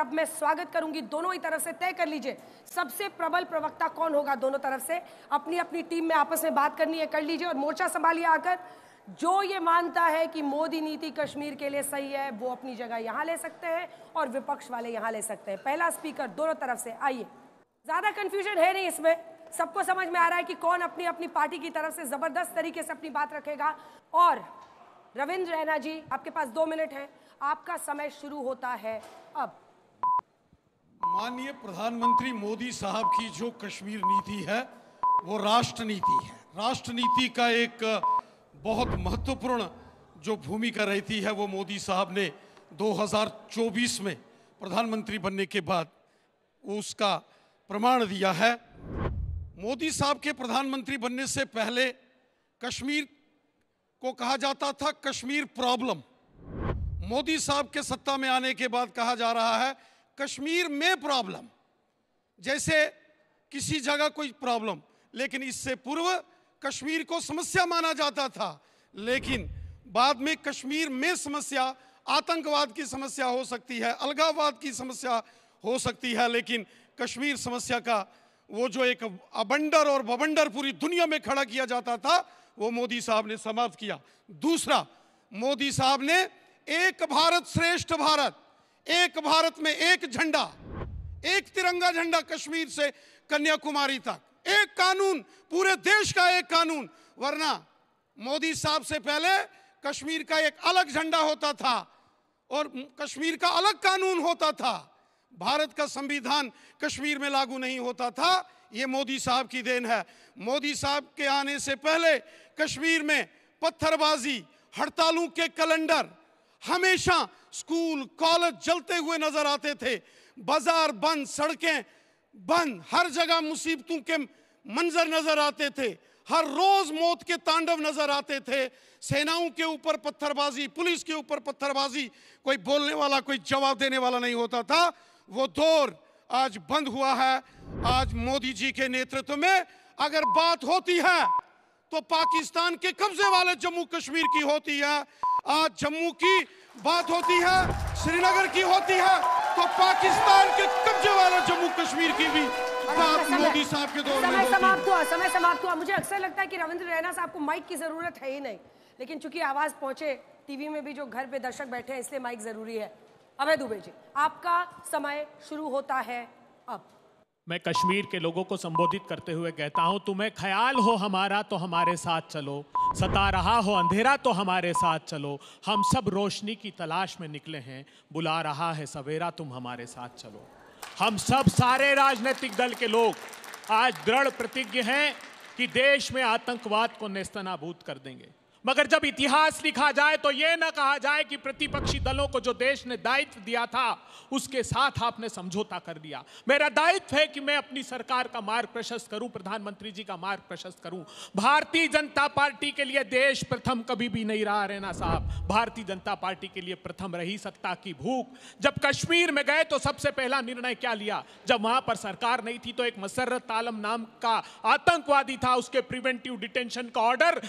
अब मैं स्वागत करूंगी दोनों ही तरफ से। तय कर लीजिए सबसे प्रबल प्रवक्ता कौन होगा। दोनों तरफ से अपनी अपनी टीम में आपस में बात करनी है, कर लीजिए और मोर्चा संभालिए आकर। जो ये मानता है कि मोदी नीति कश्मीर के लिए सही है वो अपनी जगह यहां ले सकते हैं और विपक्ष वाले यहां ले सकते हैं। पहला स्पीकर दोनों तरफ से, आइए। ज्यादा कंफ्यूजन है नहीं इसमें, सबको समझ में आ रहा है कि कौन अपनी अपनी पार्टी की तरफ से जबरदस्त तरीके से अपनी बात रखेगा। और रविंद्र रैना जी, आपके पास 2 मिनट है, आपका समय शुरू होता है अब। माननीय प्रधानमंत्री मोदी साहब की जो कश्मीर नीति है वो राष्ट्र नीति है। राष्ट्र नीति का एक बहुत महत्वपूर्ण जो भूमिका रहती है वो मोदी साहब ने 2024 में प्रधानमंत्री बनने के बाद उसका प्रमाण दिया है। मोदी साहब के प्रधानमंत्री बनने से पहले कश्मीर को कहा जाता था कश्मीर प्रॉब्लम। मोदी साहब के सत्ता में आने के बाद कहा जा रहा है कश्मीर में प्रॉब्लम, जैसे किसी जगह कोई प्रॉब्लम। लेकिन इससे पूर्व कश्मीर को समस्या माना जाता था, लेकिन बाद में कश्मीर में समस्या आतंकवाद की समस्या हो सकती है, अलगाववाद की समस्या हो सकती है, लेकिन कश्मीर समस्या का वो जो एक अबंडर और बवंडर पूरी दुनिया में खड़ा किया जाता था वो मोदी साहब ने समाप्त किया। दूसरा, मोदी साहब ने एक भारत श्रेष्ठ भारत, एक भारत में एक झंडा, एक तिरंगा झंडा कश्मीर से कन्याकुमारी तक, एक कानून, पूरे देश का एक कानून। वरना मोदी साहब से पहले कश्मीर का एक अलग झंडा होता था और कश्मीर का अलग कानून होता था। भारत का संविधान कश्मीर में लागू नहीं होता था। ये मोदी साहब की देन है। मोदी साहब के आने से पहले कश्मीर में पत्थरबाजी, हड़तालों के कैलेंडर, हमेशा स्कूल कॉलेज जलते हुए नजर आते थे, बाजार बंद, सड़कें बंद, हर जगह मुसीबतों के मंजर नजर आते थे, हर रोज मौत के तांडव नजर आते थे। सेनाओं के ऊपर पत्थरबाजी, पुलिस के ऊपर पत्थरबाजी, कोई बोलने वाला, कोई जवाब देने वाला नहीं होता था। वो दौर आज बंद हुआ है। आज मोदी जी के नेतृत्व में अगर बात होती है तो पाकिस्तान के कब्जे वाले जम्मू कश्मीर की होती है। आज जम्मू की बात होती है, श्रीनगर की होती है, तो पाकिस्तान के कब्जे वाले जम्मू कश्मीर की भी बात मोदी साहब के दौर में होती है। समय समाप्त हुआ। मुझे अक्सर लगता है कि रविंद्र रैना साहब को माइक की जरूरत है ही नहीं, लेकिन चूंकि आवाज पहुंचे टीवी में भी, जो घर पे दर्शक बैठे हैं, इसलिए माइक जरूरी है। अभय दुबे जी, आपका समय शुरू होता है अब। मैं कश्मीर के लोगों को संबोधित करते हुए कहता हूं, तुम्हें ख्याल हो हमारा तो हमारे साथ चलो, सता रहा हो अंधेरा तो हमारे साथ चलो, हम सब रोशनी की तलाश में निकले हैं, बुला रहा है सवेरा तुम हमारे साथ चलो। हम सब सारे राजनीतिक दल के लोग आज दृढ़ प्रतिज्ञ हैं कि देश में आतंकवाद को नेस्तनाबूद कर देंगे। मगर जब इतिहास लिखा जाए तो यह ना कहा जाए कि प्रतिपक्षी दलों को जो देश ने दायित्व दिया था उसके साथ आपने समझौता कर दिया। मेरा दायित्व है कि मैं अपनी सरकार का मार्ग प्रशस्त करूं, प्रधानमंत्री जी का मार्ग प्रशस्त करूं। भारतीय जनता पार्टी के लिए देश प्रथम कभी भी नहीं रहा रैना साहब। भारतीय जनता पार्टी के लिए प्रथम रही सत्ता की भूख। जब कश्मीर में गए तो सबसे पहला निर्णय क्या लिया? जब वहां पर सरकार नहीं थी तो एक मसर्रत आलम नाम का आतंकवादी था, उसके प्रिवेंटिव डिटेंशन का ऑर्डर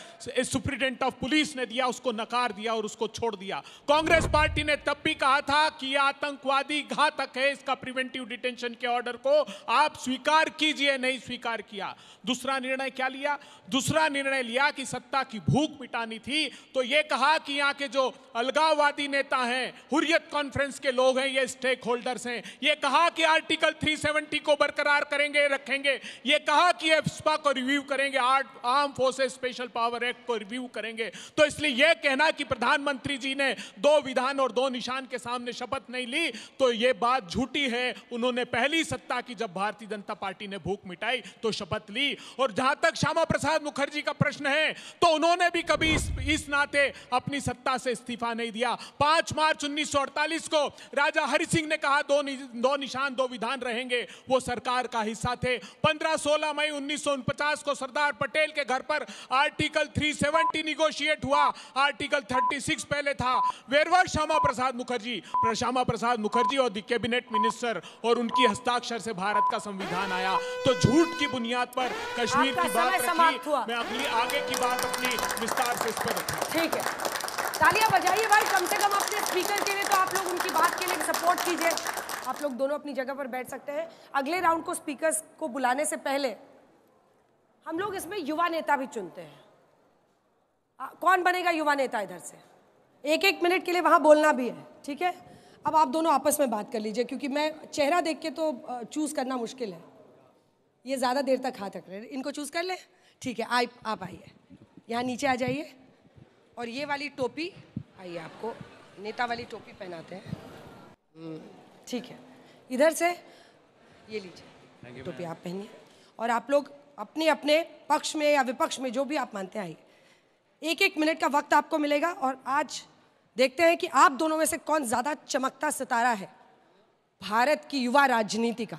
सुप्रीडेंट ऑफ पुलिस ने दिया, उसको नकार दिया और उसको छोड़ दिया। कांग्रेस पार्टी ने तब भी कहा था कि यह आतंकवादी घातक है, इसका प्रिवेंटिव डिटेंशन के ऑर्डर को आप स्वीकार कीजिए, नहीं स्वीकार किया। दूसरा निर्णय क्या लिया? दूसरा निर्णय लिया कि सत्ता की भूख मिटानी थी तो यह कहा कि यहां के जो अलगाववादी नेता हैं, हुर्रियत कॉन्फ्रेंस के लोग हैं, ये स्टेक होल्डर्स हैं, यह कहा कि आर्टिकल 370 को बरकरार करेंगे, रखेंगे, यह कहा कि एफस्पा को रिव्यू करेंगे, arm forces special power act को रिव्यू करेंगे। तो इसलिए यह कहना कि प्रधानमंत्री जी ने 2 विधान और 2 निशान के सामने शपथ नहीं ली तो यह बात झूठी है। उन्होंने पहली सत्ता की जब भारतीय जनता पार्टी ने भूख मिटाई तो शपथ ली। और जहां तक श्यामा प्रसाद मुखर्जी का प्रश्न है तो उन्होंने भी कभी इस नाते अपनी सत्ता से इस्तीफा नहीं दिया। 5 मार्च 1948 को राजा हरि सिंह ने कहा 2 निशान 2 विधान रहेंगे, वो सरकार का हिस्सा थे। 15-16 मई 1949 को सरदार पटेल के घर पर आर्टिकल 370 निगोशिएट हुआ, आर्टिकल 36 पहले था। वेरवर श्यामा प्रसाद मुखर्जी और द कैबिनेट मिनिस्टर और उनकी हस्ताक्षर से भारत का संविधान आया। तो झूठ की बुनियाद पर कश्मीर की बात रखी, मैं अगली आगे की बात अपनी विस्तार से इस पर रखी। ठीक है, तालियां बजाइए भाई, कम से कम अपने स्पीकर के लिए तो आप लोग उनकी बात के लिए सपोर्ट कीजिए। आप लोग दोनों अपनी जगह पर बैठ सकते हैं। अगले राउंड को स्पीकर्स को बुलाने से पहले हम लोग इसमें युवा नेता भी चुनते हैं। कौन बनेगा युवा नेता? इधर से 1-1 मिनट के लिए वहां बोलना भी है, ठीक है? अब आप दोनों आपस में बात कर लीजिए, क्योंकि मैं चेहरा देख के तो चूज करना मुश्किल है। ये ज्यादा देर तक हाथ रख रहे हैं, इनको चूज कर ले। ठीक है, आप आइए, यहाँ नीचे आ जाइए, और ये वाली टोपी आइए, आपको नेता वाली टोपी पहनाते हैं। ठीक है, इधर से ये लीजिए टोपी, आप पहनिए, और आप लोग अपने अपने पक्ष में या विपक्ष में जो भी आप मानते हैं आइए। 1-1 मिनट का वक्त आपको मिलेगा, और आज देखते हैं कि आप दोनों में से कौन ज्यादा चमकता सितारा है भारत की युवा राजनीति का।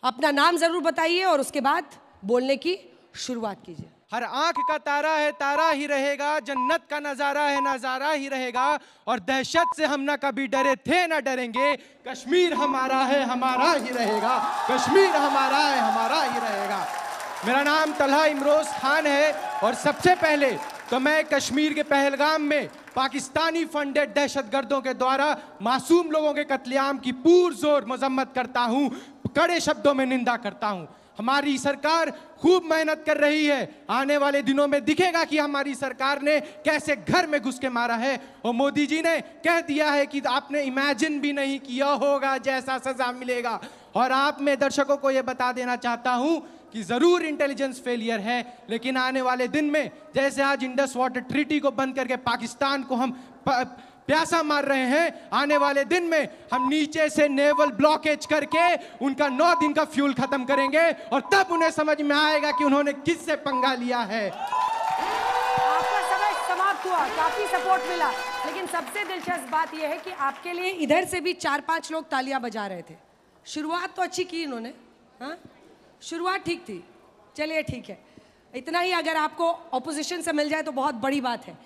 अपना नाम जरूर बताइए और उसके बाद बोलने की शुरुआत कीजिए। हर आंख का तारा है, तारा ही रहेगा, जन्नत का नजारा है, नजारा ही रहेगा, और दहशत से हम ना कभी डरे थे ना डरेंगे। कश्मीर हमारा है, हमारा ही रहेगा, कश्मीर हमारा है, हमारा ही रहेगा। मेरा नाम तलहा इमरोज खान है, और सबसे पहले तो मैं कश्मीर के पहलगाम में पाकिस्तानी फंडेड दहशतगर्दों के द्वारा मासूम लोगों के कत्लेआम की पुरजोर मजम्मत करता हूं, कड़े शब्दों में निंदा करता हूं। हमारी सरकार खूब मेहनत कर रही है, आने वाले दिनों में दिखेगा कि हमारी सरकार ने कैसे घर में घुस के मारा है। और मोदी जी ने कह दिया है कि आपने इमेजिन भी नहीं किया होगा जैसा सजा मिलेगा। और आप में दर्शकों को यह बता देना चाहता हूं कि जरूर इंटेलिजेंस फेलियर है, लेकिन आने वाले दिन में जैसे आज इंडस वाटर ट्रीटी को बंद करके पाकिस्तान को हम प्यासा मार रहे हैं, आने वाले दिन में हम नीचे से नेवल ब्लॉकेज करके उनका 9 दिन का फ्यूल खत्म करेंगे, और तब उन्हें समझ में आएगा कि उन्होंने किससे पंगा लिया है। आपका समय समाप्त हुआ, काफी सपोर्ट मिला, लेकिन सबसे दिलचस्प बात यह है कि आपके लिए इधर से भी 4-5 लोग तालियां बजा रहे थे। शुरुआत तो अच्छी की इन्होंने, हाँ, शुरुआत ठीक थी, चलिए ठीक है, इतना ही अगर आपको ऑपोजिशन से मिल जाए तो बहुत बड़ी बात है।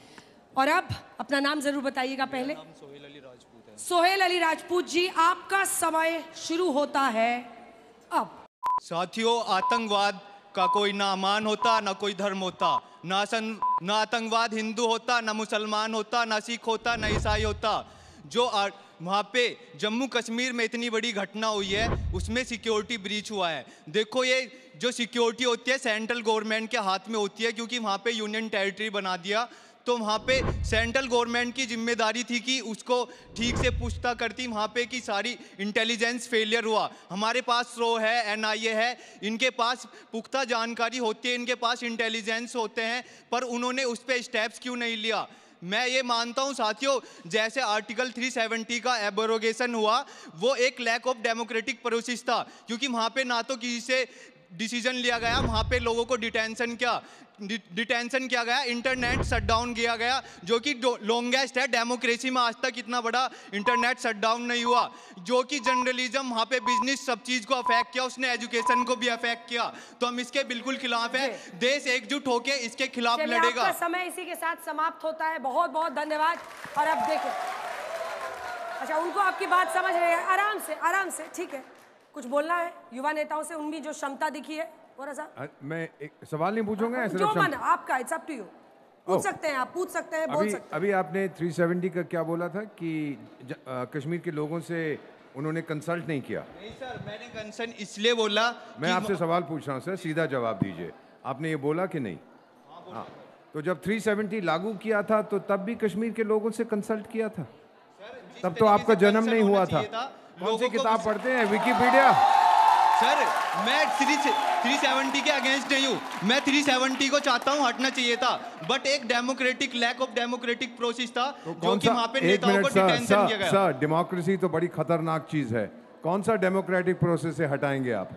और अब अपना नाम जरूर बताइएगा पहले। सोहेल अली राजपूत है। सोहेल अली राजपूत जी, आपका समय शुरू होता है अब। साथियों, आतंकवाद का कोई ना अमान होता, ना कोई धर्म होता, ना आतंकवाद हिंदू होता, ना मुसलमान होता, ना सिख होता, ना ईसाई होता। जो वहाँ पे जम्मू कश्मीर में इतनी बड़ी घटना हुई है, उसमें सिक्योरिटी ब्रीच हुआ है। देखो, ये जो सिक्योरिटी होती है सेंट्रल गवर्नमेंट के हाथ में होती है, क्योंकि वहाँ पे यूनियन टेरिटरी बना दिया, तो वहाँ पे सेंट्रल गवर्नमेंट की जिम्मेदारी थी कि उसको ठीक से पुख्ता करती। वहाँ पे की सारी इंटेलिजेंस फेलियर हुआ। हमारे पास रो है, NIA है, इनके पास पुख्ता जानकारी होती है, इनके पास इंटेलिजेंस होते हैं, पर उन्होंने उस पर स्टेप्स क्यों नहीं लिया? मैं ये मानता हूं साथियों, जैसे आर्टिकल 370 का एब्रोगेशन हुआ, वो एक लैक ऑफ डेमोक्रेटिक प्रोसेस था, क्योंकि वहाँ पे ना तो किसी से डिसीजन लिया गया, वहाँ पे लोगों को डिटेंशन किया गया, इंटरनेट शटडाउन किया गया, जो कि लॉन्गेस्ट है डेमोक्रेसी में। आज तक इतना बड़ा इंटरनेट शटडाउन नहीं हुआ। जो कि जर्नलिज्म, वहाँ पे बिजनेस, सब चीज़ को अफेक्ट किया, उसने एजुकेशन को भी अफेक्ट किया। तो हम इसके बिल्कुल खिलाफ है, देश एकजुट होकर इसके खिलाफ लड़ेगा। आपका समय इसी के साथ समाप्त होता है, बहुत बहुत धन्यवाद। और अब देखो, अच्छा, उनको आपकी बात समझ रहे हैं, आराम से, ठीक है, कुछ बोलना है युवा नेताओं से, उनकी जो क्षमता दिखी है थोड़ा सा। मैं एक सवाल नहीं पूछूंगा, जो मन आपका, इट्स अप टू यू, पूछ सकते हैं, आप पूछ सकते हैं, बोल सकते हैं। अभी आपने 370 का क्या बोला था कि कश्मीर के लोगों से उन्होंने कंसल्ट नहीं किया? नहीं सर, मैंने कंसर्न इसलिए बोला, मैं आपसे सवाल पूछ रहा हूँ सर, सीधा जवाब दीजिए। आपने ये बोला कि नहीं? हाँ, तो जब 370 लागू किया था तो तब भी कश्मीर के लोगों से कंसल्ट किया था? तब तो आपका जन्म नहीं हुआ था। कौन सी किताब पढ़ते हैं? विकिपीडिया? सर, मैं 370 के अगेंस्ट नहीं हूँ, मैं 370 को चाहता हूँ हटना चाहिए था, बट एक democratic lack of democratic process था, तो जो कि वहाँ पे नेताओं को डिटेंशन किया गया। सर, डेमोक्रेसी तो बड़ी खतरनाक चीज है, कौन सा डेमोक्रेटिक प्रोसेस से हटाएंगे आप?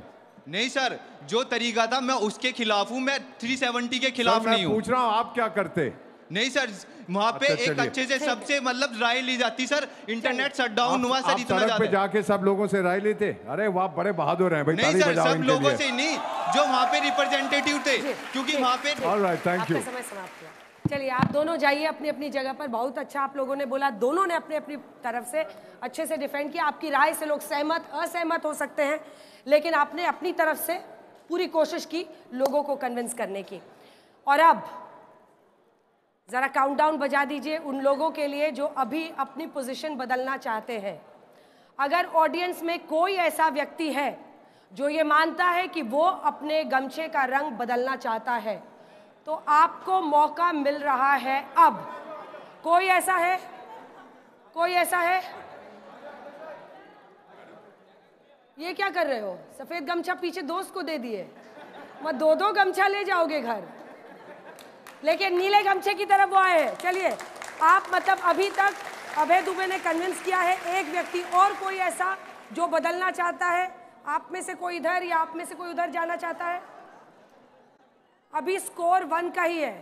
नहीं सर, जो तरीका था मैं उसके खिलाफ हूँ, मैं 370 के खिलाफ नहीं हूँ। पूछ रहा हूँ आप क्या करते? नहीं सर, वहाँ पे एक अच्छे से सबसे मतलब राय ली जाती सर। इंटरनेट शटडाउन हुआ सर, इतना सड़क पे जाके सब लोगों से राय लेते? अरे वाह, बड़े बहादुर हैं भाई। नहीं सर, सब लोगों से नहीं, जो वहाँ पे रिप्रेजेंटेटिव थे, क्योंकि वहाँ पे। Alright, thank you. समय समाप्त हुआ। चलिए, आप दोनों जाइए अपनी अपनी जगह पर। बहुत अच्छा आप लोगों ने बोला, दोनों ने अपनी अपनी तरफ से अच्छे से डिफेंड किया। आपकी राय से लोग सहमत असहमत हो सकते हैं, लेकिन आपने अपनी तरफ से पूरी कोशिश की लोगों को कन्विंस करने की। और अब जरा काउंटडाउन बजा दीजिए उन लोगों के लिए जो अभी अपनी पोजीशन बदलना चाहते हैं। अगर ऑडियंस में कोई ऐसा व्यक्ति है जो ये मानता है कि वो अपने गमछे का रंग बदलना चाहता है, तो आपको मौका मिल रहा है अब। कोई ऐसा है? कोई ऐसा है? ये क्या कर रहे हो? सफेद गमछा पीछे दोस्त को दे दिए, मत दो दो गमछा ले जाओगे घर, लेकिन नीले गमछे की तरफ वो आए हैं। चलिए, आप मतलब अभी तक अभय दुबे ने कन्विंस किया है एक व्यक्ति, और कोई ऐसा जो बदलना चाहता है? आप में से कोई इधर या आप में से कोई उधर जाना चाहता है? अभी स्कोर 1 का ही है।